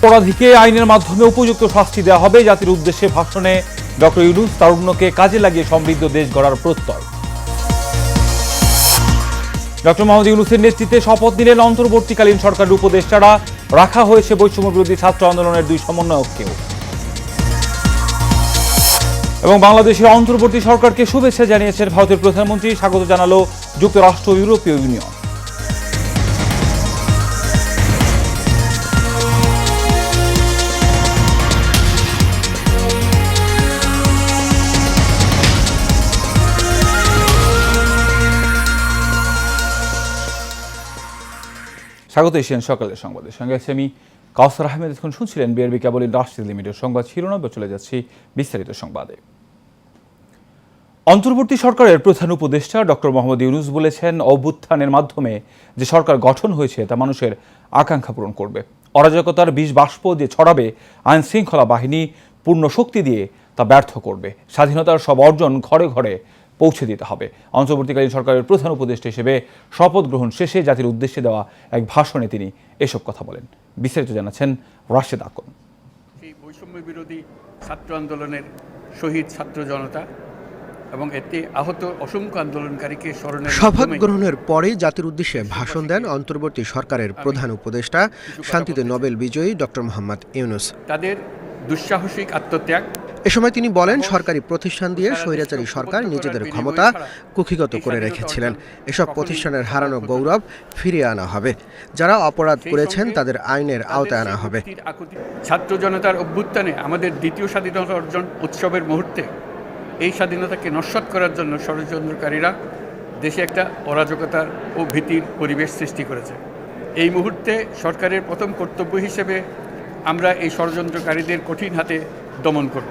অপরাধীকে আইনের মাধ্যমে উপযুক্ত শাস্তি দেওয়া হবে। জাতির উদ্দেশ্যে ভাষণে ডক্টর ইউনূস তারুণ্যকে কাজে লাগিয়ে সমৃদ্ধ দেশ গড়ার প্রত্যয়। ডক্টর মোহাম্মদ ইউনূসের নেতৃত্বে শপথ নিলেন অন্তর্বর্তীকালীন সরকারের উপদেষ্টারা। রাখা হয়েছে বৈষম্য বিরোধী ছাত্র আন্দোলনের 2 সমন্বয়ককেও। এবং বাংলাদেশের অন্তর্বর্তী সরকারকে শুভেচ্ছা জানিয়েছেন ভারতের প্রধানমন্ত্রী। স্বাগত জানালো যুক্তরাষ্ট্র ও ইউরোপীয় ইউনিয়ন। স্বাগত এশিয়ান সকালের সংবাদের সঙ্গে আছি আমি কাউসার আহমেদ। এখন শুনছিলেন বিআরবি কেবল ইন্ডাস্ট্রি লিমিটেড সংবাদ শিরোনাম। চলে যাচ্ছি বিস্তারিত সংবাদে। অন্তর্বর্তী সরকারের প্রধান উপদেষ্টা ডক্টর মোহাম্মদ ইউনূস বলেছেন, অভ্যুত্থানের মাধ্যমে যে সরকার গঠন হয়েছে তা মানুষের আকাঙ্ক্ষা পূরণ করবে। অরাজকতার বিষ বাষ্প যে ছড়াবে আইন শৃঙ্খলা বাহিনী পূর্ণ শক্তি দিয়ে তা ব্যর্থ করবে। স্বাধীনতার সব অর্জন ঘরে ঘরে পৌঁছে দিতে হবে। অন্তর্বর্তীকালীন সরকারের প্রধান উপদেষ্টা হিসেবে শপথ গ্রহণ শেষে জাতির উদ্দেশ্যে দেওয়া এক ভাষণে তিনি এসব কথা বলেন। বিস্তারিত জানাচ্ছেন রাশেদ আকন। সেই বৈষম্য বিরোধী ছাত্র আন্দোলনের শহীদ ছাত্র জনতা এবং এতে আহত অসংখ্য আন্দোলনকারীকে স্মরণে শপথ গ্রহণের পরেই জাতির উদ্দেশ্যে ভাষণ দেন অন্তর্বর্তী সরকারের প্রধান উপদেষ্টা, শান্তিতে নোবেল বিজয়ী ডক্টর মোহাম্মদ ইউনূস। তাদের দুঃসাহসিক আত্মত্যাগ। এ সময় তিনি বলেন, সরকারি প্রতিষ্ঠান দিয়ে স্বৈরাচারী সরকার নিজেদের ক্ষমতা কুক্ষিগত করে রেখেছিলেন। এসব প্রতিষ্ঠানের হারানো গৌরব ফিরিয়ে আনা হবে। যারা অপরাধ করেছেন তাদের আইনের আওতায় আনা হবে। ছাত্র জনতার অভ্যুত্থানে আমাদের দ্বিতীয় স্বাধীনতা অর্জন উৎসবের মুহূর্তে এই স্বাধীনতাকে নস্যাৎ করার জন্য ষড়যন্ত্রকারীরা দেশে একটা অরাজকতার ও ভীতির পরিবেশ সৃষ্টি করেছে। এই মুহূর্তে সরকারের প্রথম কর্তব্য হিসেবে আমরা এই ষড়যন্ত্রকারীদের কঠিন হাতে দমন করব।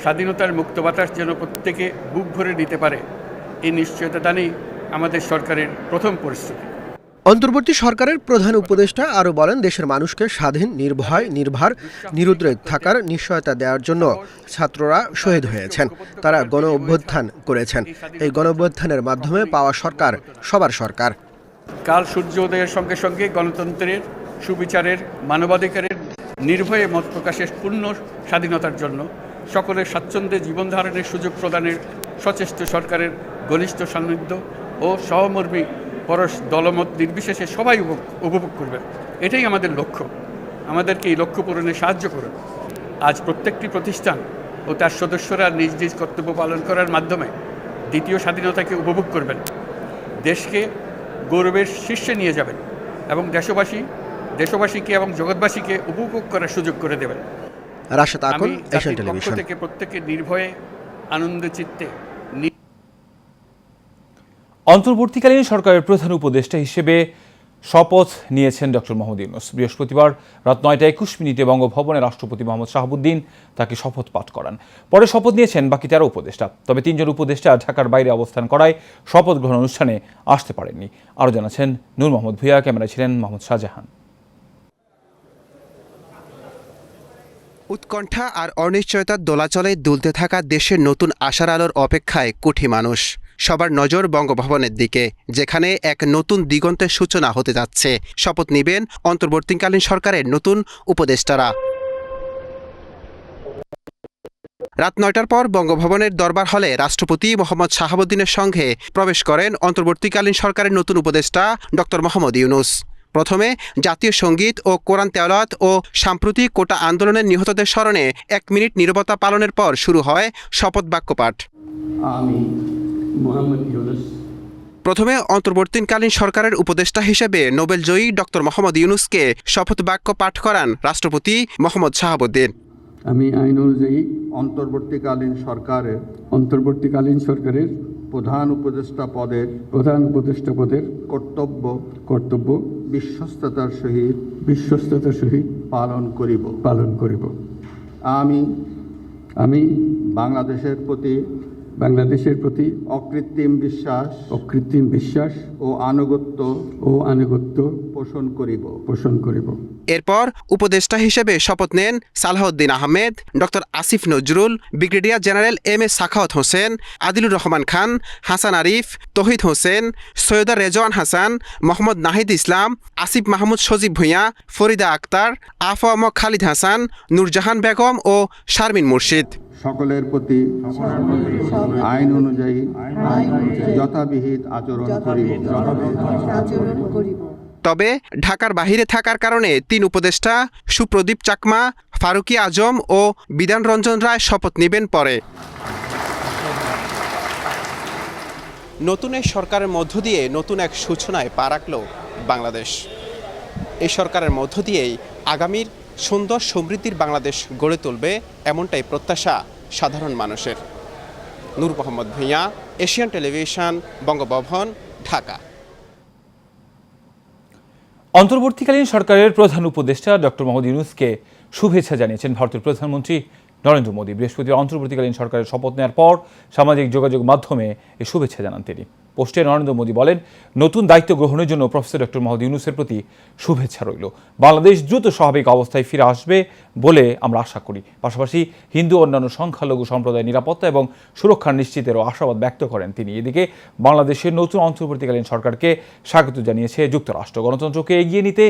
স্বাধীনতার মুক্ত বাতাস যেন প্রত্যেকে বুক ভরে নিতে পারে, এই নিশ্চয়তা দানেই আমাদের সরকারের প্রথম পরিস্থিতি। অন্তর্বর্তী সরকারের প্রধান উপদেষ্টা আরও বলেন, দেশের মানুষকে স্বাধীন, নির্ভয়, নির্ভার, নিরুদ্বেগ থাকার নিশ্চয়তা দেওয়ার জন্য ছাত্ররা শহীদ হয়েছেন। তারা গণ অভ্যুত্থান করেছেন। এই গণ অভ্যুত্থানের মাধ্যমে পাওয়া সরকার সবার সরকার। কাল সূর্যোদয়ের সঙ্গে সঙ্গে গণতন্ত্রের, সুবিচারের, মানবাধিকারের নির্ভয়ে মত প্রকাশের পূর্ণ স্বাধীনতার জন্য সকলের স্বাচ্ছন্দ্যে জীবন ধারণের সুযোগ প্রদানের সচেষ্ট সরকারের ঘনিষ্ঠ সান্নিধ্য ও সহমর্মী পরশ দলমত নির্বিশেষে সবাই উপভোগ করবে। এটাই আমাদের লক্ষ্য। আমাদেরকে এই লক্ষ্য পূরণে সাহায্য করুন। আজ প্রত্যেকটি প্রতিষ্ঠান ও তার সদস্যরা নিজ নিজ কর্তব্য পালন করার মাধ্যমে দ্বিতীয় স্বাধীনতাকে উপভোগ করবেন, দেশকে গৌরবের শীর্ষে নিয়ে যাবেন এবং দেশবাসীকে এবং জগৎবাসীকে উপভোগ করার সুযোগ করে দেবেন। Rashed Akon, Asian television. থেকে প্রত্যেকে নির্ভয়ে আনন্দ চিত্তে। অন্তর্বর্তীকালীন সরকারের প্রধান উপদেষ্টা হিসেবে শপথ নিয়েছেন ডক্টর মোহাম্মদ ইউনূস। বৃহস্পতিবার রাত 9:21 বঙ্গভবনে রাষ্ট্রপতি মোহাম্মদ শাহাবুদ্দিন তাকে শপথ পাঠ করান। পরে শপথ নিয়েছেন বাকি 13 উপদেষ্টা। তবে 3 জন উপদেষ্টা ঢাকার বাইরে অবস্থান করায় শপথ গ্রহণ অনুষ্ঠানে আসতে পারেননি। আরও জানাচ্ছেন নূর মোহাম্মদ ভূঁইয়া। ক্যামেরায় ছিলেন মোহাম্মদ শাহজাহান। উৎকণ্ঠা আর অনিশ্চয়তার দোলাচলে দুলতে থাকা দেশের নতুন আশার আলোর অপেক্ষায় কোটি মানুষ। সবার নজর বঙ্গভবনের দিকে, যেখানে এক নতুন দিগন্তের সূচনা হতে যাচ্ছে। শপথ নেবেন অন্তর্বর্তীকালীন সরকারের নতুন উপদেষ্টারা। রাত 9টার পর বঙ্গভবনের দরবার হলে রাষ্ট্রপতি মোহাম্মদ শাহাবুদ্দিনের সঙ্গে প্রবেশ করেন অন্তর্বর্তীকালীন সরকারের নতুন উপদেষ্টা ডক্টর মোহাম্মদ ইউনূস। প্রথমে জাতীয় সঙ্গীত ও কোরআন তেলাওয়াত ও সাম্প্রতিক কোটা আন্দোলনের নিহতদের স্মরণে 1 মিনিট নীরবতা পালনের পর শুরু হয় শপথ বাক্য পাঠ। আমি মোহাম্মদ ইউনূস প্রথমে অন্তর্বর্তীকালীন সরকারের উপদেষ্টা হিসেবে নোবেলজয়ী ডক্টর মোহাম্মদ ইউনূসকে শপথ বাক্য পাঠ করান রাষ্ট্রপতি মোহাম্মদ শাহাবুদ্দিন। আমি আইন অনুযায়ী অন্তর্বর্তীকালীন সরকারের প্রধান উপদেষ্টা পদের কর্তব্য বিশ্বস্ততার সহিত পালন করিব। আমি বাংলাদেশের প্রতি বাংলাদেশের প্রতি অকৃত্রিম বিশ্বাস ও আনুগত্য পোষণ করিব। এরপর উপদেষ্টা হিসেবে শপথ নেন Salahuddin Ahmed, doctor Asif Nazrul, brigadier general M A. Sakhawat Hossain, Adilur Rahman Khan, Hasan Arif, Touhid Hossain, Syeda Rizwana Hasan, Mohammad Nahid Islam, Asif Mahmud Sajib Bhuiyan, Farida Akhter, AFM Khalid Hasan, Nurjahan Begum ও শারমিন মুর্শিদ। সকলের প্রতি আইন অনুযায়ী যথাবিহিত আচরণ করিব। তবে ঢাকার বাহিরে থাকার কারণে ৩ উপদেষ্টা সুপ্রদীপ চাকমা, ফারুকী আজম ও বিধান রঞ্জন রায় শপথ নেবেন পরে। নতুন এই সরকারের মধ্য দিয়ে নতুন এক সূচনায় পা রাখল বাংলাদেশ। এই সরকারের মধ্য দিয়েই আগামীর সুন্দর সমৃদ্ধির বাংলাদেশ গড়ে তুলবে, এমনটাই প্রত্যাশা সাধারণ মানুষের। নূর মোহাম্মদ ভূঁইয়া, এশিয়ান টেলিভিশন, বঙ্গভবন, ঢাকা। অন্তর্বর্তীকালীন সরকারের প্রধান উপদেষ্টা ডক্টর মোহাম্মদ ইউনূসকে শুভেচ্ছা জানিয়েছেন ভারতের প্রধানমন্ত্রী নরেন্দ্র মোদী। বৃহস্পতিবার অন্তর্বর্তীকালীন সরকারের শপথ নেওয়ার পর সামাজিক যোগাযোগ মাধ্যমে এই শুভেচ্ছা জানান তিনি। পোস্টে নরেন্দ্র মোদী বলেন, নতুন দায়িত্ব গ্রহণের জন্য প্রফেসর ডক্টর মোহাম্মদ ইউনূসের প্রতি শুভেচ্ছা রইল। বাংলাদেশ দ্রুত স্বাভাবিক অবস্থায় ফিরে আসবে বলে আমরা আশা করি। পাশাপাশি হিন্দু অন্যান্য সংখ্যালঘু সম্প্রদায়ের নিরাপত্তা এবং সুরক্ষা নিশ্চিতেরও আশাবাদ ব্যক্ত করেন তিনি। এদিকে বাংলাদেশের নতুন অন্তর্বর্তীকালীন সরকারকে স্বাগত জানিয়েছে যুক্তরাষ্ট্র। গণতন্ত্রকে এগিয়ে নিতে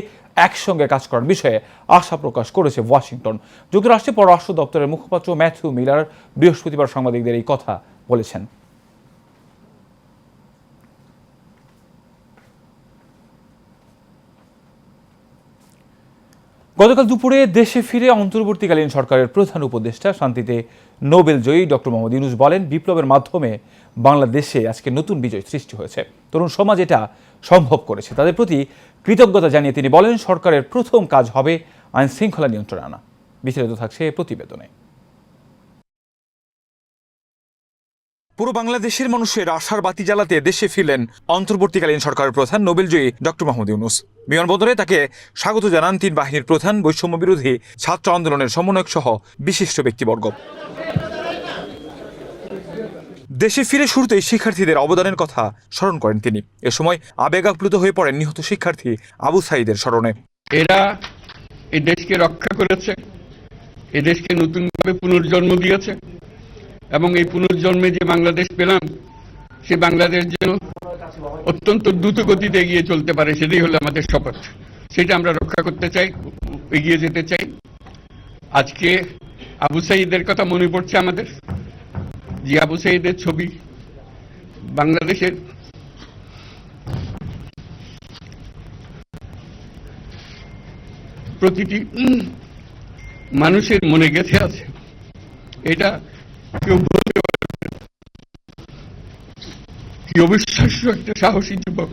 একসঙ্গে কাজ করার বিষয়ে আশা প্রকাশ করেছে ওয়াশিংটন। যুক্তরাষ্ট্রের পররাষ্ট্র দপ্তরের মুখপাত্র ম্যাথিউ মিলার বৃহস্পতিবার সাংবাদিকদের এই কথা বলেছেন। গতকাল দুপুরে দেশে ফিরে অন্তর্বর্তীকালীন সরকারের প্রধান উপদেষ্টা শান্তিতে নোবেল জয়ী ডক্টর মোহাম্মদ ইউনূস বলেন, বিপ্লবের মাধ্যমে বাংলাদেশে আজকে নতুন বিজয় সৃষ্টি হয়েছে। তরুণ সমাজ এটা সম্ভব করেছে। তাদের প্রতি কৃতজ্ঞতা জানিয়ে তিনি বলেন, সরকারের প্রথম কাজ হবে আইন শৃঙ্খলা নিয়ন্ত্রণে আনা। বিস্তারিত থাকছে প্রতিবেদনে। পুরো বাংলাদেশের মানুষের আশার বাতি জ্বালাতে দেশে ফিরলেন অন্তর্বর্তীকালীন সরকারের প্রধান নোবেলজয়ী ডক্টর মোহাম্মদ ইউনূস। বিমানবন্দরে তাকে স্বাগত জানান 3 বাহিনীর প্রধান, বৈষম্য বিরোধী ছাত্র আন্দোলনের সমন্বয়ক সহ বিশিষ্ট ব্যক্তিবর্গ। দেশে ফিরে শুরুতেই শিক্ষার্থীদের অবদানের কথা স্মরণ করেন তিনি। এ সময় আবেগাপ্লুত হয়ে পড়েন নিহত শিক্ষার্থী আবু সাঈদের স্মরণে। এরা এই দেশকে রক্ষা করেছে, এই দেশকে নতুনভাবে পুনর্জন্ম দিয়েছে এবং এই পুনর্জন্মে যে বাংলাদেশ পেলাম, সে বাংলাদেশ যেন অত্যন্ত দ্রুত গতিতে এগিয়ে চলতে পারে, সেটাই হলো আমাদের শপথ। সেটা আমরা রক্ষা করতে চাই, এগিয়ে যেতে চাই। আজকে আবু সাঈদের কথা মনে পড়ছে আমাদের, যে আবু সাঈদের ছবি বাংলাদেশের প্রতিটি মানুষের মনে গেঁথে আছে। এটা কেউ বলতে পারবে না। কি অবিশ্বাস্য একটা সাহসী যুবক,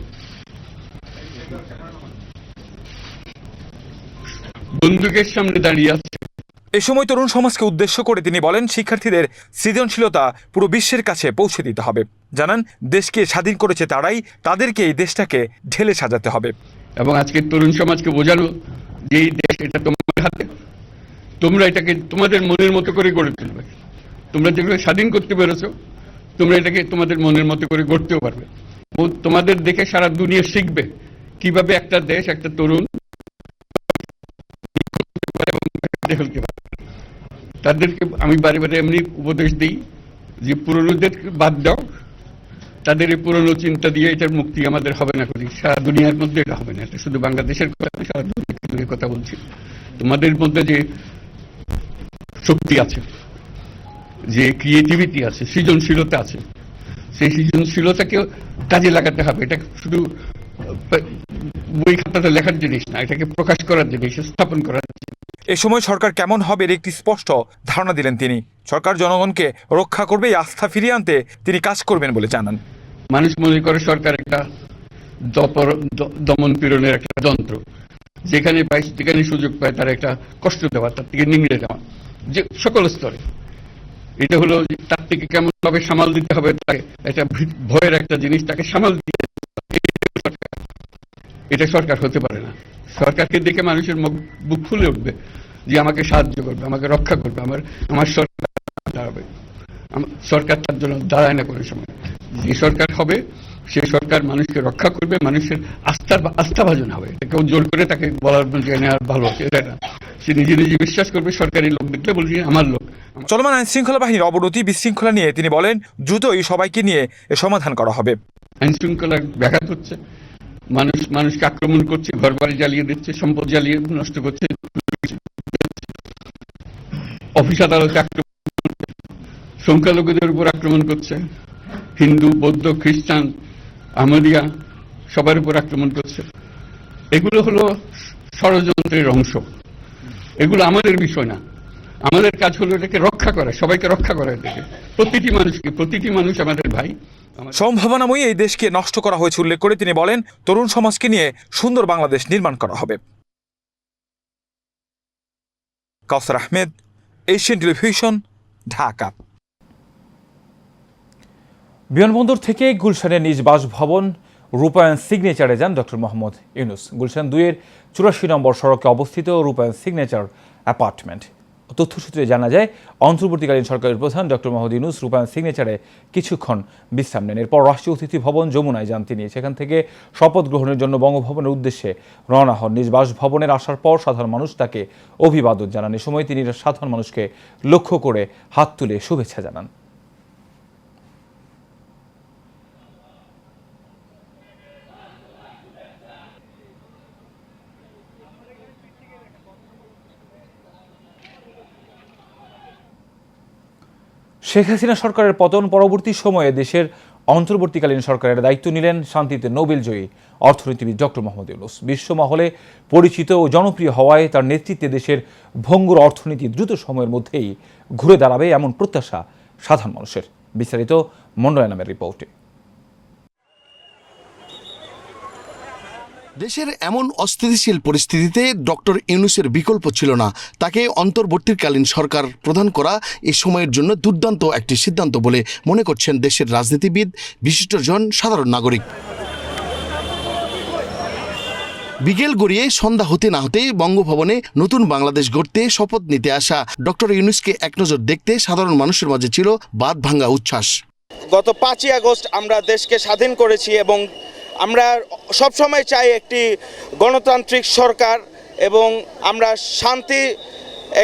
বন্দুকের সামনে দাঁড়িয়ে আছে। এ সময় তরুণ সমাজকে উদ্দেশ্য করে তিনি বলেন, শিক্ষার্থীদের সৃজনশীলতা পুরো বিশ্বের কাছে পৌঁছে দিতে হবে। জানান, দেশকে স্বাধীন করেছে তারাই, তাদেরকে এই দেশটাকে ঢেলে সাজাতে হবে। এবং আজকে তরুণ সমাজকে বোঝানো যে এই দেশ এটা তোমাদের হাতে, তোমরা এটাকে তোমাদের মনের মতো করে গড়ে তুলবে। তোমরা যেগুলো স্বাধীন করতে পেরেছো, তোমরা এটাকে তোমাদের মনের মতো করে গড়তেও পারবে। তোমাদের দেখে সারা দুনিয়া শিখবে কিভাবে একটা দেশ, একটা তরুণ ফেলতে পারে। তাদেরকে আমি বারে বারে এমনি উপদেশ দিই যে পুরনোদের বাদ দাও, তাদের এই পুরনো চিন্তা দিয়ে এটার মুক্তি আমাদের হবে না। করি সারা দুনিয়ার মধ্যে এটা হবে না। এটা শুধু বাংলাদেশের কথা, সারা দুনিয়ার কথা বলছি। তোমাদের মধ্যে যে শক্তি আছে, যে ক্রিয়েটিভিটি আছে, সৃজনশীলতা আছে, সেই সৃজনশীলতাকে কাজে লাগাতে হবে। এটা শুধু বই খাতাতে লেখার জিনিস না, এটাকে প্রকাশ করার জিনিস, স্থাপন করার জিনিস। এ সময় সরকার কেমন হবে এর একটি স্পষ্ট ধারণা দিলেন তিনি। সরকার জনগণকে রক্ষা করবে, আস্থা ফিরিয়ে আনতে তিনি কাজ করবেন বলে জানান। মানুষ মনে করে সরকার একটা দমন পীড়নের একটা যন্ত্র, যেখানে পায় যেখানে সুযোগ পায় তার একটা কষ্ট দেওয়া, তার থেকে নিংড়ে দেওয়া, যে সকল স্তরে। এটা হলো তার থেকে কেমন ভাবে সামাল দিতে হবে, তাকে একটা ভয়ের একটা জিনিস, তাকে সামাল দিয়ে এটা সরকার হতে পারে না। সরকারকে দেখে মানুষের বুক ফুলে উঠবে যে আমাকে সাহায্য করবে, আমাকে রক্ষা করবে, আমার সরকার দাঁড়াবে। সরকার তার জন্য দাঁড়ায় না কোনো সময়। যে সরকার হবে সে সরকার মানুষকে রক্ষা করবে, মানুষের আস্থাভাজন হবে। কেউ জোর করে তাকে বলার নেওয়ার ভালো আছে এটা না, সে নিজে নিজে বিশ্বাস করবে। সরকারি লোক দেখলে বলছে আমার লোক। চলমান আইন শৃঙ্খলা বাহিনীর অবনতি বিশৃঙ্খলা নিয়ে তিনি বলেন, দ্রুতই সবাইকে নিয়ে এর সমাধান করা হবে। আইন শৃঙ্খলা ব্যাঘাত হচ্ছে, মানুষকে আক্রমণ করছে, ঘর বাড়ি জ্বালিয়ে দিচ্ছে, সম্পদ জ্বালিয়ে নষ্ট করছে, অফিস আদালতে আক্রমণ করছে, সংখ্যালঘুদের উপর আক্রমণ করছে, হিন্দু, বৌদ্ধ, খ্রিস্টান, আহমদিয়া সবার উপর আক্রমণ করছে। এগুলো হলো ষড়যন্ত্রের অংশ, এগুলো আমাদের বিষয় না। আমাদের কাজ হলো এটাকে রক্ষা করা, সবাইকে রক্ষা করা, এটাকে প্রতিটি মানুষ আমাদের ভাই। সম্ভাবনাময়ী এই দেশকে নষ্ট করা হয়েছে উল্লেখ করে তিনি বলেন, তরুণ সমাজকে নিয়ে সুন্দর বাংলাদেশ নির্মাণ করা হবে। কাউসার আহমেদ, এশিয়ান টেলিভিশন, ঢাকা। বিমানবন্দর থেকে গুলশানের নিজ বাসভবন রূপায়ণ সিগনেচারে যান ডক্টর মোহাম্মদ ইউনূস। গুলশান 2-এর 84 নম্বর সড়কে অবস্থিত রূপায়ণ সিগনেচার অ্যাপার্টমেন্ট। তথ্যসূত্রে জানা যায়, অন্তর্বর্তীকালীন সরকারের প্রধান ডক্টর মোহাম্মদ ইউনূস রূপায়ণ সিগনেচারে কিছুক্ষণ বিশ্রাম নেন। এরপর রাষ্ট্রীয় অতিথি ভবন যমুনায় যান তিনি। সেখান থেকে শপথ গ্রহণের জন্য বঙ্গভবনের উদ্দেশ্যে রওনা হন। নিজ বাসভবনের আসার পর সাধারণ মানুষ তাকে অভিবাদন জানান। এ সময় তিনি সাধারণ মানুষকে লক্ষ্য করে হাত তুলে শুভেচ্ছা জানান। শেখ হাসিনা সরকারের পতন পরবর্তী সময়ে দেশের অন্তর্বর্তীকালীন সরকারের দায়িত্ব নিলেন শান্তিতে নোবেলজয়ী অর্থনীতিবিদ ডক্টর মোহাম্মদ ইউনূস। বিশ্ব মহলে পরিচিত ও জনপ্রিয় হওয়ায় তার নেতৃত্বে দেশের ভঙ্গুর অর্থনীতি দ্রুত সময়ের মধ্যেই ঘুরে দাঁড়াবে এমন প্রত্যাশা সাধারণ মানুষের। বিস্তারিত মন্ডল নামের রিপোর্টে। দেশের এমন অস্থিতিশীল পরিস্থিতিতে ডক্টর ইউনূসের বিকল্প ছিল না। তাকে অন্তর্বর্তীকালীন সরকার প্রদান করা এই সময়ের জন্য দুর্দান্ত একটি সিদ্ধান্ত বলে মনে করছেন দেশের রাজনীতিবিদ, বিশিষ্টজন, সাধারণ নাগরিক। বিকেল গড়িয়ে সন্ধ্যা হতে না হতেই বঙ্গভবনে নতুন বাংলাদেশ গড়তে শপথ নিতে আসা ডক্টর ইউনূসকে একনজর দেখতে সাধারণ মানুষের মাঝে ছিল বাঁধ ভাঙা উচ্ছ্বাস। গত 5ই আগস্ট আমরা দেশকে স্বাধীন করেছি এবং আমরা সবসময় চাই একটি গণতান্ত্রিক সরকার এবং আমরা শান্তি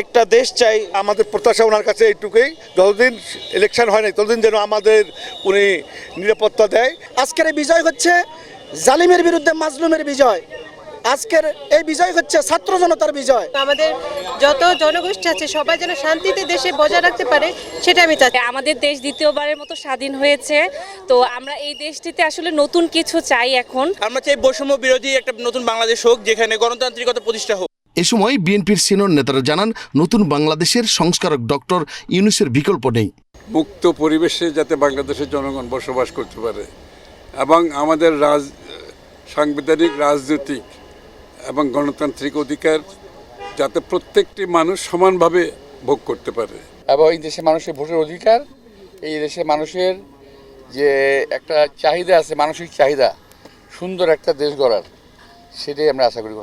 একটা দেশ চাই। আমাদের প্রত্যাশা ওনার কাছে এইটুকুই, যতদিন ইলেকশন হয় না ততদিন যেন আমাদের উনি নিরাপত্তা দেয়। আজকের এই বিজয় হচ্ছে জালিমের বিরুদ্ধে মাজলুমের বিজয়। আজকের এই বিজয় হচ্ছে ছাত্র জনতার বিজয়। আমাদের যত জনগোষ্ঠী আছে সবাই যেন শান্তিতে দেশে বজায় রাখতে পারে, সেটা আমি চাই। আমাদের দেশ দ্বিতীয়বারের মতো স্বাধীন হয়েছে, তো আমরা এই দেশটিতে আসলে নতুন কিছু চাই। এখন আমরা চাই বৈষম্য বিরোধী একটা নতুন বাংলাদেশ হোক, যেখানে গণতান্ত্রিকতা প্রতিষ্ঠা হোক। এ সময় বিএনপির সিনিয়র নেতারা জানান, নতুন বাংলাদেশের সংস্কারক ডক্টর ইউনূসের বিকল্প নেই। মুক্ত পরিবেশে যাতে বাংলাদেশের জনগণ বসবাস করতে পারে এবং আমাদের সাংবিধানিক, রাজনৈতিক এবং গণতান্ত্রিক অধিকার যাতে প্রত্যেকটি মানুষ সমানভাবে ভোগ করতে পারে। এবং এই দেশে মানুষের ভোটের অধিকার, এই দেশে মানুষের যে একটা চাহিদা আছে, মানসিক চাহিদা, সুন্দর একটা দেশ গড়ার, সেটাই আমরা আশা করি।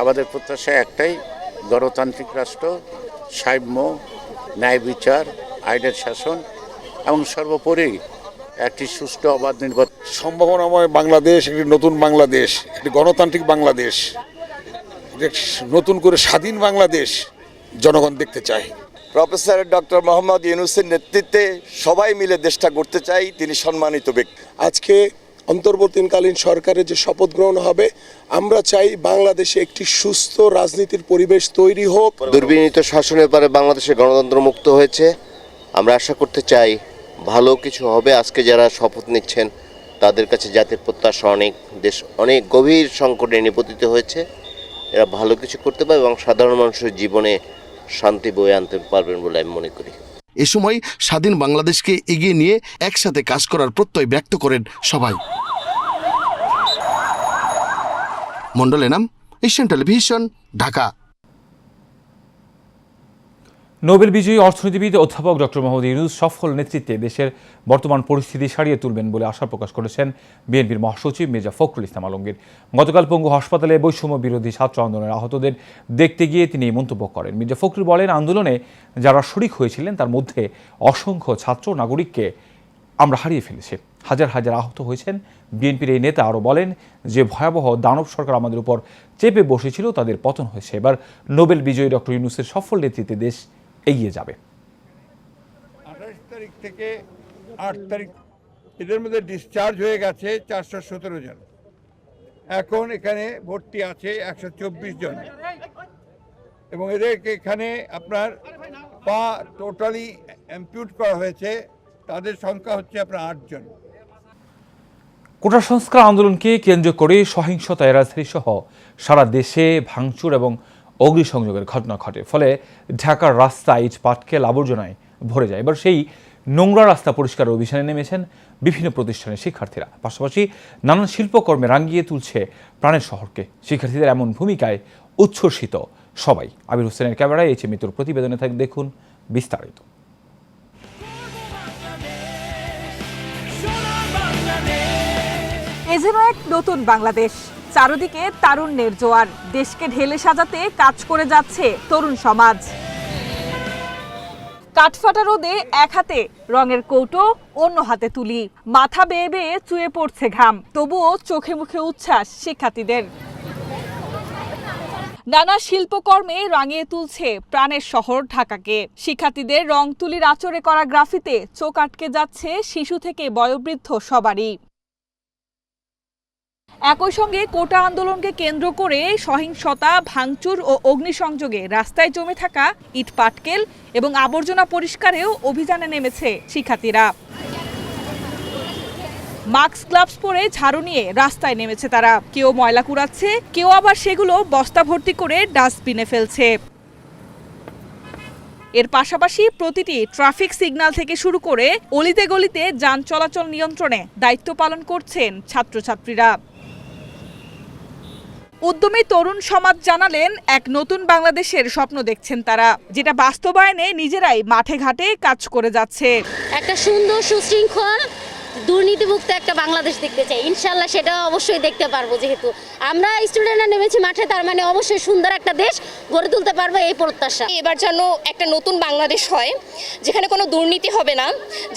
আমাদের প্রত্যাশা একটাই, গণতান্ত্রিক রাষ্ট্র, সাম্য, ন্যায় বিচার, আইনের শাসন এবং সর্বোপরি একটি সুষ্ঠু অবাধ নির্বাচন। সম্ভাবনাময় বাংলাদেশ, একটি নতুন বাংলাদেশ, একটি গণতান্ত্রিক বাংলাদেশ, নতুন করে স্বাধীন বাংলাদেশ জনগণ দেখতে চায়। প্রফেসর ডক্টর মোহাম্মদ ইউনূসের নেতৃত্বে সবাই মিলে দেশটা গড়তে চাই। তিনি সম্মানিত ব্যক্তি। আজকে অন্তর্বর্তীকালীন সরকারের যে শপথ গ্রহণ হবে, আমরা চাই বাংলাদেশে একটি সুস্থ রাজনীতির পরিবেশ তৈরি হোক। দুর্বিনীত শাসনের পরে বাংলাদেশে গণতন্ত্র মুক্ত হয়েছে। আমরা আশা করতে চাই ভালো কিছু হবে। আজকে যারা শপথ নিচ্ছেন তাদের কাছে জাতির প্রত্যাশা অনেক, দেশ অনেক গভীর সংকটে নিপতিত হয়েছে। এরা ভালো কিছু করতে পারে এবং সাধারণ মানুষের জীবনে শান্তি বয়ে আনতে পারবেন বলে আমি মনে করি। এ সময় স্বাধীন বাংলাদেশকে এগিয়ে নিয়ে একসাথে কাজ করার প্রত্যয় ব্যক্ত করেন সবাই। Mondal Enam, Asian television, Dhaka. Nobel বিজয়ী অর্থনীতিবিদ অধ্যাপক ডক্টর মোহাম্মদ ইউনূস সফল নেতৃত্বে দেশের বর্তমান পরিস্থিতি সারিয়ে তুলবেন বলে আশা প্রকাশ করেছেন বিএনপির মহাসচিব মির্জা ফখরুল ইসলাম আলমগীর। গতকাল পঙ্গু হাসপাতালে বৈষম্য বিরোধী ছাত্র আন্দোলনের আহতদের দেখতে গিয়ে তিনি এই মন্তব্য করেন। মির্জা ফখরুল বলেন, আন্দোলনে যারা শরিক হয়েছিলেন তার মধ্যে অসংখ্য ছাত্র নাগরিককে আমরা হারিয়ে ফেলেছি, হাজার হাজার আহত হয়েছেন। বিএনপির এই নেতা আরও বলেন যে ভয়াবহ দানব সরকার আমাদের উপর চেপে বসেছিল তাদের পতন হয়েছে। এবার নোবেল বিজয়ী ডক্টর ইউনূসের সফল নেতৃত্বে দেশ এগিয়ে যাবে। 28 তারিখ থেকে 8 তারিখ এদের মধ্যে ডিসচার্জ হয়ে গেছে 417 জন। এখন এখানে ভর্তি আছে 124 জন এবং এদেরকে এখানে আপনার পা টোটালি অ্যাম্পিউট করা হয়েছে, তাদের সংখ্যা হচ্ছে আপনার 8 জন। কোটা সংস্কার আন্দোলনকে কেন্দ্র করে সহিংসতায় রাজধানী সহ সারা দেশে ভাঙচুর এবং অগ্নিসংযোগের ঘটনা ঘটে। ফলে ঢাকার রাস্তা ইট পাটকেল আবর্জনায় ভরে যায়। এবার সেই নোংরা রাস্তা পরিষ্কার অভিযানে নেমেছেন বিভিন্ন প্রতিষ্ঠানের শিক্ষার্থীরা। পাশাপাশি নানান শিল্পকর্মে রাঙিয়ে তুলছে প্রাণের শহরকে। শিক্ষার্থীদের এমন ভূমিকায় উচ্ছ্বসিত সবাই। আবির হোসেনের ক্যামেরায় এই মিতুর প্রতিবেদনে থাকে, দেখুন বিস্তারিত। এ যেন এক নতুন বাংলাদেশ, চারদিকে তারুণ্যের জোয়ার। দেশকে ঢেলে সাজাতে কাজ করে যাচ্ছে তরুণ সমাজ। কাঠফাটা রোদে এক হাতে রঙের কৌটো, অন্য হাতে তুলি, মাথা বেয়ে বেয়ে চুয়ে পড়ছে ঘাম, তবুও চোখে মুখে উচ্ছ্বাস শিক্ষার্থীদের। নানা শিল্পকর্মে রাঙিয়ে তুলছে প্রাণের শহর ঢাকাকে। শিক্ষার্থীদের রং তুলির আঁচড়ে করা গ্রাফিতে চোখ আটকে যাচ্ছে শিশু থেকে বয়োবৃদ্ধ সবারই। একই সঙ্গে কোটা আন্দোলনকে কেন্দ্র করে সহিংসতা, ভাঙচুর ও অগ্নিসংযোগে রাস্তায় জমে থাকা ইট পাটকেল এবং আবর্জনা পরিষ্কারেও অভিযানে নেমেছে শিক্ষার্থীরা। মাস্ক, গ্লাভস পরে ঝাড়ু নিয়ে রাস্তায় নেমেছে তারা। কেউ ময়লা কুড়াচ্ছে, কেউ আবার সেগুলো বস্তা ভর্তি করে ডাস্টবিনে ফেলছে। এর পাশাপাশি প্রতিটি ট্রাফিক সিগন্যাল থেকে শুরু করে অলিতে গলিতে যান চলাচল নিয়ন্ত্রণে দায়িত্ব পালন করছেন ছাত্রছাত্রীরা। উদ্যমী তরুণ সমাজ জানালেন, এক নতুন বাংলাদেশের স্বপ্ন দেখছেন তারা, যেটা বাস্তবায়নে নিজেরাই মাঠে ঘাটে কাজ করে যাচ্ছে। একটা সুন্দর, সুশৃঙ্খল, দুর্নীতিমুক্ত একটা বাংলাদেশ দেখতে চাই। ইনশাল্লাহ সেটা অবশ্যই দেখতে পারবো। যেহেতু আমরা স্টুডেন্টরা নেমেছি মাঠে, তার মানে অবশ্যই সুন্দর একটা দেশ গড়ে তুলতে পারবো এই প্রত্যাশা। এবার যেন একটা নতুন বাংলাদেশ হয়, যেখানে কোনো দুর্নীতি হবে না,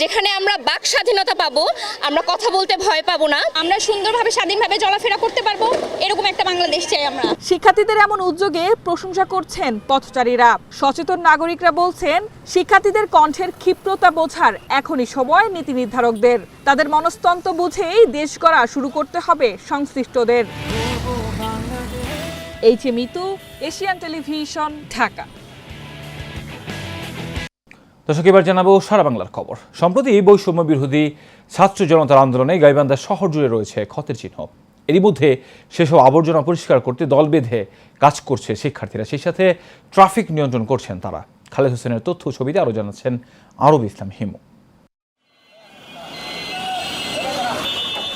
যেখানে আমরা বাক স্বাধীনতা পাবো, আমরা কথা বলতে ভয় পাবো না, আমরা সুন্দরভাবে স্বাধীনভাবে চলাফেরা করতে পারবো, এরকম একটা বাংলাদেশ চাই আমরা। শিক্ষার্থীদের এমন উদ্যোগে প্রশংসা করছেন পথচারীরা। সচেতন নাগরিকরা বলছেন, শিক্ষার্থীদের কণ্ঠের ক্ষিপ্রতা বোঝার এখনই সময় নীতি নির্ধারকদের। তাদের মনস্তন্ত্র বুঝেই দেশ গড়া শুরু করতে হবে সংশ্লিষ্টদের। Mitu, Asian television, Dhaka. দর্শক, এবার জানাবো সারা বাংলার খবর। সম্প্রতি বৈষম্য বিরোধী ছাত্র জনতার আন্দোলনে গাইবান্ধা শহর জুড়ে রয়েছে ক্ষতের চিহ্ন। এরই মধ্যে সেসব আবর্জনা পরিষ্কার করতে দল বেঁধে কাজ করছে শিক্ষার্থীরা। সেই সাথে ট্রাফিক নিয়ন্ত্রণ করছেন তারা। খালেদ হোসেনের তথ্য ছবিতে আরও জানাচ্ছেন আরব ইসলাম হিমু।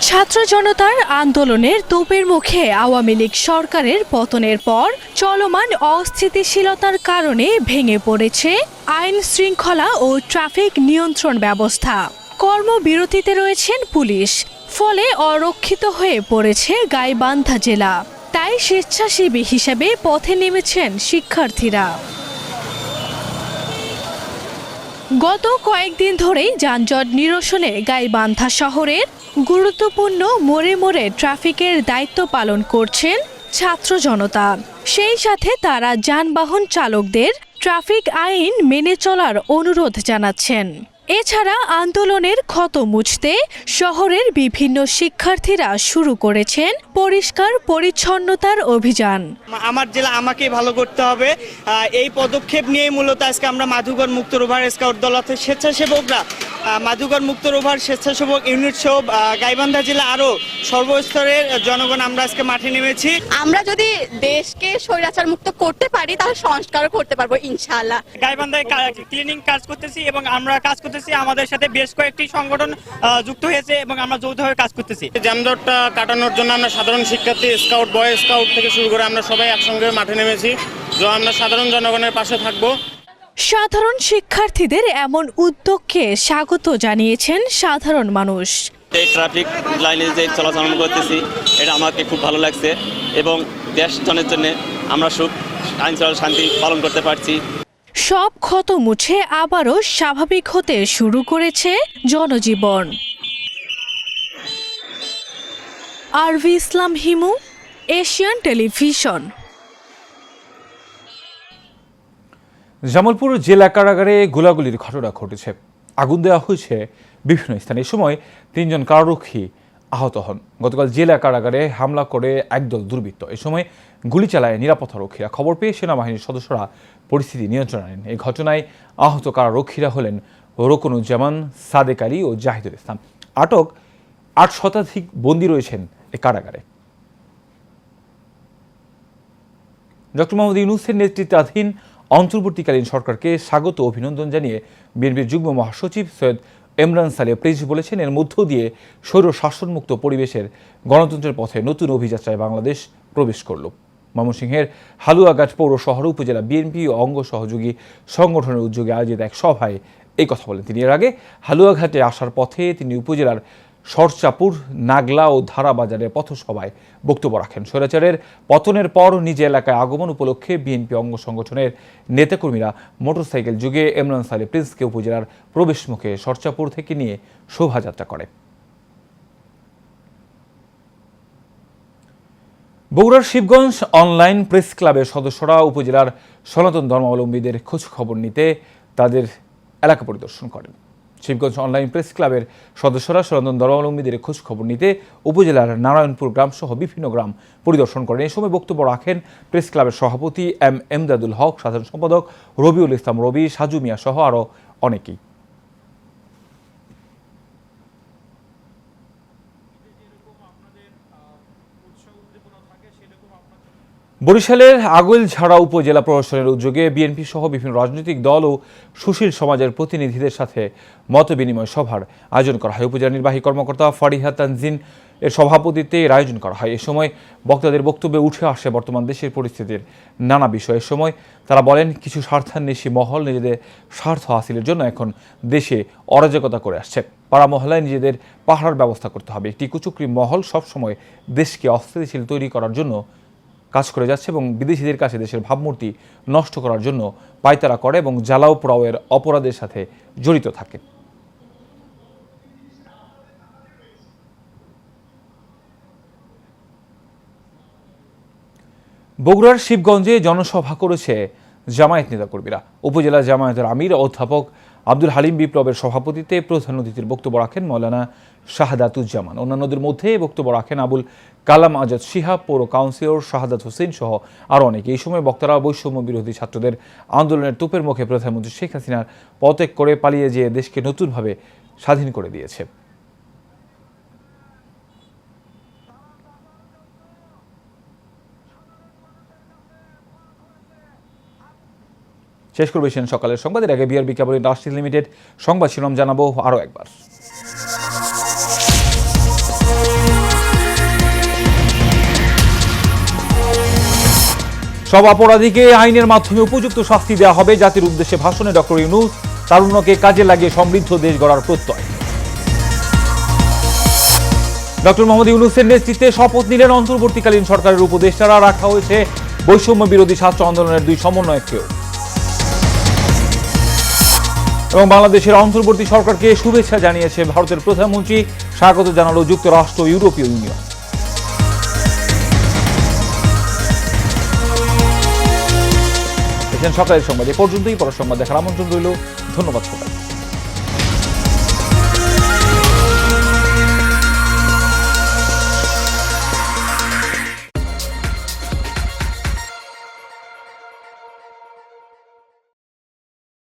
ছাত্র জনতার আন্দোলনের তোপের মুখে আওয়ামী লীগ সরকারের পতনের পর চলমান অস্থিতিশীলতার কারণে ভেঙে পড়েছে আইন শৃঙ্খলা ও ট্রাফিক নিয়ন্ত্রণ ব্যবস্থা। কর্মবিরতিতে রয়েছেন পুলিশ, ফলে অরক্ষিত হয়ে পড়েছে গাইবান্ধা জেলা। তাই স্বেচ্ছাসেবী হিসেবে পথে নেমেছেন শিক্ষার্থীরা। গত কয়েকদিন ধরেই যানজট নিরসনে গাইবান্ধা শহরের গুরুত্বপূর্ণ মোড়ে মোড়ে ট্রাফিকের দায়িত্ব পালন করছেন ছাত্র জনতা। সেই সাথে তারা যানবাহন চালকদের ট্রাফিক আইন মেনে চলার অনুরোধ জানাচ্ছেন। এছাড়া আন্দোলনের ক্ষত মুছতে শহরের বিভিন্ন শিক্ষার্থীরা শুরু করেছেন পরিষ্কার পরিচ্ছন্নতার অভিযান। আমার জেলা আমাকেই ভালো করতে হবে, এই পদক্ষেপ নিয়ে মূলত আজকে আমরা মাধুকর মুক্ত রোভার স্কাউট দল অর্থাৎ স্বেচ্ছাসেবকরা মাধুকর মুক্ত রোভার স্বেচ্ছাসেবক ইউনিট সহ গাইবান্ধা জেলা আরও সর্বস্তরের জনগণ আমরা আজকে মাঠে নেমেছি। আমরা যদি দেশকে স্বৈরাচার মুক্ত করতে পারি তাহলে সংস্কারও করতে পারবো ইনশাআল্লাহ। গাইবান্ধায় ক্লিনিং কাজ করতেছি এবং আমরা কাজ করতেছি, আমাদের সাথে বেশ কয়েকটি সংগঠন যুক্ত হয়েছে এবং আমরা যৌথভাবে কাজ করতেছি। যানজটটা কাটানোর জন্য আমরা সাধারণ শিক্ষার্থী, স্কাউট, বয় স্কাউট থেকে শুরু করে আমরা সবাই একসঙ্গে মাঠে নেমেছি। আমরা সাধারণ জনগণের পাশে থাকবো। সাধারণ শিক্ষার্থীদের এমন উদ্যোগকে স্বাগত জানিয়েছেন সাধারণ মানুষ। এই ট্রাফিক লাইনে যে চলাচল করতেছি এটা আমাকে খুব ভালো লাগছে এবং দেশ জনের জন্য আমরা সুখ আইন শান্তি পালন করতে পারছি। সব ক্ষত মুছে আবারও স্বাভাবিক হতে শুরু করেছে জনজীবন। আরভি ইসলাম হিমু, এশিয়ান টেলিভিশন। জামালপুর জেলা কারাগারে গোলাগুলির ঘটনা ঘটেছে। আগুন দেওয়া হয়েছে বিভিন্ন স্থানে। এ সময় 3 জন কারারক্ষী আহত হন। গতকাল জেলা কারাগারে হামলা করে একদল দুর্বৃত্ত। এ সময় গুলি চালায় নিরাপত্তারক্ষীরা। খবর পেয়ে সেনাবাহিনীর সদস্যরা পরিস্থিতি নিয়ন্ত্রণে আনেন। এই ঘটনায় আহত কারারক্ষীরা হলেন রোকনুজ্জামান, সাদেক আলী ও জাহিদুল ইসলাম। আটক 8 শতাধিক বন্দী রয়েছেন এই কারাগারে। ডক্টর মোহাম্মদ ইউনূসের নেতৃত্বাধীন অন্তর্বর্তীকালীন সরকারকে স্বাগত অভিনন্দন জানিয়ে বিএনপির যুগ্ম মহাসচিব সৈয়দ এমরান সালেহ প্রেস বলেছেন, এর মধ্য দিয়ে স্বৈর শাসনমুক্ত পরিবেশের গণতন্ত্রের পথে নতুন অভিযাত্রায় বাংলাদেশ প্রবেশ করল। ময়মনসিংহের হালুয়াঘাট পৌর শহর উপজেলা বিএনপি ও অঙ্গ সহযোগী সংগঠনের উদ্যোগে আয়োজিত এক সভায় এই কথা বলেন তিনি। এর আগে হালুয়াঘাটে আসার পথে তিনি উপজেলার সরচাপুর, নাগলা ও ধারাবাজারের পথসভায় বক্তব্য রাখেন। স্বৈরাচারের পতনের পর নিজ এলাকায় আগমন উপলক্ষে বিএনপি অঙ্গ সংগঠনের নেতাকর্মীরা মোটরসাইকেল যুগে এমরান সালেহ প্রিন্সকে উপজেলার প্রবেশমুখে সরচাপুর থেকে নিয়ে শোভাযাত্রা করে। বগুড়ার শিবগঞ্জ অনলাইন প্রেস ক্লাবের সদস্যরা উপজেলার সনাতন ধর্মাবলম্বীদের খোঁজ খবর নিতে তাদের এলাকা পরিদর্শন করেন। শিবগঞ্জ অনলাইন প্রেস ক্লাবের সদস্যরা সনাতন ধর্মাবলম্বীদের খোঁজ খবর নিতে উপজেলার নারায়ণপুর গ্রাম সহ বিভিন্ন গ্রাম পরিদর্শন করেন। এই সময় বক্তব্য রাখেন প্রেস ক্লাবের সভাপতি এমদাদুল হক, সাধারণ সম্পাদক রবিউল ইসলাম রবি, সাজু মিয়া সহ আরও অনেকেই। বরিশালের আগৈলঝাড়া উপজেলা প্রশাসনের উদ্যোগে বিএনপি সহ বিভিন্ন রাজনৈতিক দল ও সুশীল সমাজের প্রতিনিধিদের সাথে মতবিনিময় সভার আয়োজন করা হয়। উপজেলা নির্বাহী কর্মকর্তা ফারিহা তানজিন এর সভাপতিত্বে এর আয়োজন করা হয়। এ সময় বক্তাদের বক্তব্যে উঠে আসে বর্তমান দেশের পরিস্থিতির নানা বিষয়। এ সময় তারা বলেন, কিছু স্বার্থান্বেষী মহল নিজেদের স্বার্থ হাসিলের জন্য এখন দেশে অরাজকতা করে আসছে। পাড়া মহল্লায় নিজেদের পাহারার ব্যবস্থা করতে হবে। একটি কুচক্রী মহল সবসময় দেশকে অস্থিতিশীল তৈরি করার জন্য কাজ করে যাচ্ছে এবং বিদেশিদের কাছে দেশের ভাবমূর্তি নষ্ট করার জন্য পায়তারা করে এবং জ্বালাও পোড়াওয়ের অপরাধের সাথে জড়িত থাকে। বগুড়ার শিবগঞ্জে জনসভা করেছে জামায়াত নেতাকর্মীরা। উপজেলা জামায়াতের আমির অধ্যাপক আব্দুল হালিম বিপ্লবের সভাপতিত্বে প্রধান অতিথির বক্তব্য রাখেন মৌলানা শাহাদাতুজ্জামান। অন্যান্যদের মধ্যে বক্তব্য রাখেন আবুল কালাম আজাদ শিহাব, পৌর কাউন্সিলর শাহাদাত হোসেন সহ আরও অনেকে। এই সময় বক্তারা বৈষম্য বিরোধী ছাত্রদের আন্দোলনের তোপের মুখে প্রধানমন্ত্রী শেখ হাসিনার পদত্যাগ করে পালিয়ে যেয়ে দেশকে নতুনভাবে স্বাধীন করে দিয়েছে। শেষ করবেন সকালের সংবাদের আগে বিআরবি কেবল ইন্ডাস্ট্রিজ লিমিটেড সংবাদ শিরোনাম জানাবো আরও একবার। সব অপরাধীকে আইনের মাধ্যমে উপযুক্ত শাস্তি দেওয়া হবে। জাতির উদ্দেশ্যে ভাষণে ডক্টর ইউনূস তারুণ্যকে কাজে লাগিয়ে সমৃদ্ধ দেশ গড়ার প্রত্যয়। ডক্টর মোহাম্মদ ইউনূসের নেতৃত্বে শপথ নিলেন অন্তর্বর্তীকালীন সরকারের উপদেষ্টারা। রাখা হয়েছে বৈষম্য বিরোধী ছাত্র আন্দোলনের 2 সমন্বয়ককেও। এবং বাংলাদেশের অন্তর্বর্তী সরকারকে শুভেচ্ছা জানিয়েছে ভারতের প্রধানমন্ত্রী। স্বাগত জানালো যুক্তরাষ্ট্র, ইউরোপীয় ইউনিয়ন। সকালের সংবাদ এ পর্যন্তই। পরের সংবাদ দেখার আমন্ত্রণ রইল। ধন্যবাদ সবাই।